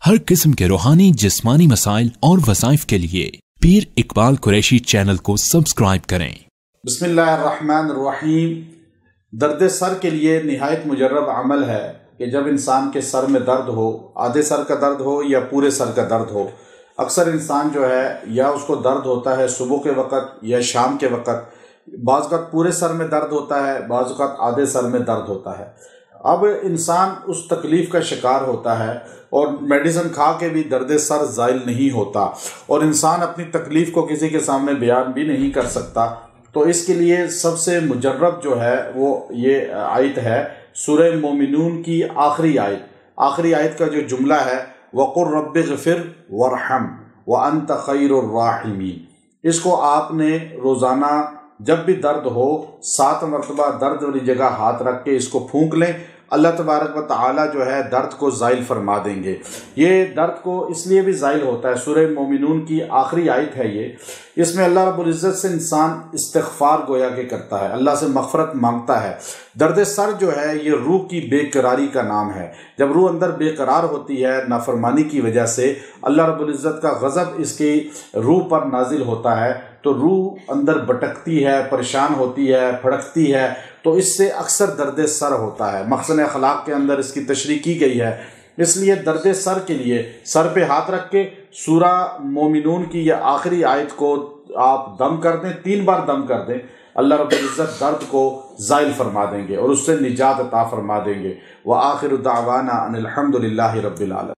ہر قسم کے روحانی جسمانی مسائل اور وظائف کے لیے پیر اقبال قریشی چینل کو سبسکرائب کریں۔ بسم اللہ الرحمن الرحیم۔ درد سر کے لیے نہایت مجرب عمل ہے کہ جب انسان کے سر میں درد ہو، آدھے سر کا درد ہو یا پورے سر کا درد ہو، اکثر انسان جو ہے یا اس کو درد ہوتا ہے صبح کے وقت یا شام کے وقت، بعض اوقات پورے سر میں درد ہوتا ہے، بعض اوقات آدھے سر میں درد ہوتا ہے۔ اب انسان اس تکلیف کا شکار ہوتا ہے اور میڈیسن کھا کے بھی درد سر زائل نہیں ہوتا، اور انسان اپنی تکلیف کو کسی کے سامنے بیان بھی نہیں کر سکتا۔ تو اس کے لیے سب سے مجرب جو ہے وہ یہ آیت ہے، سورہ مومنون کی آخری آیت کا جو جملہ ہے، وَقُلْ رَبِّ اغْفِرْ وَارْحَمْ وَأَنْتَ خَيْرُ الرَّاحِمِينَ۔ اس کو آپ نے روزانہ جب بھی درد ہو 7 مرتبہ درد والی جگہ ہاتھ رکھ کے اس کو پھونک لیں، اللہ تبارک و تعالی جو ہے درد کو زائل فرما دیں گے۔ یہ درد کو اس لیے بھی زائل ہوتا ہے، سورہ مومنون کی آخری آیت ہے یہ، اس میں اللہ رب العزت سے انسان استغفار گویا کہ کرتا ہے، اللہ سے مغفرت مانگتا ہے۔ درد سر جو ہے یہ روح کی بے قراری کا نام ہے۔ جب روح اندر بے قرار ہوتی ہے نافرمانی کی وجہ سے، اللہ رب العزت کا غضب اس کی روح پر نازل ہوتا ہے، تو روح اندر بھٹکتی ہے، پریشان ہوتی ہے، پھڑکتی ہے، تو اس سے اکثر درد سر ہوتا ہے۔ مخزن اخلاق کے اندر اس کی تشریح کی گئی ہے۔ اس لیے درد سر کے لیے سر پہ ہاتھ رکھ کے سورہ مومنون کی یہ آخری آیت کو آپ دم کر دیں، 3 بار دم کر دیں، اللہ رب العزت درد کو زائل فرما دیں گے اور اس سے نجات عطا فرما دیں گے۔ وآخر دعوانا ان الحمد للہ رب العالمین۔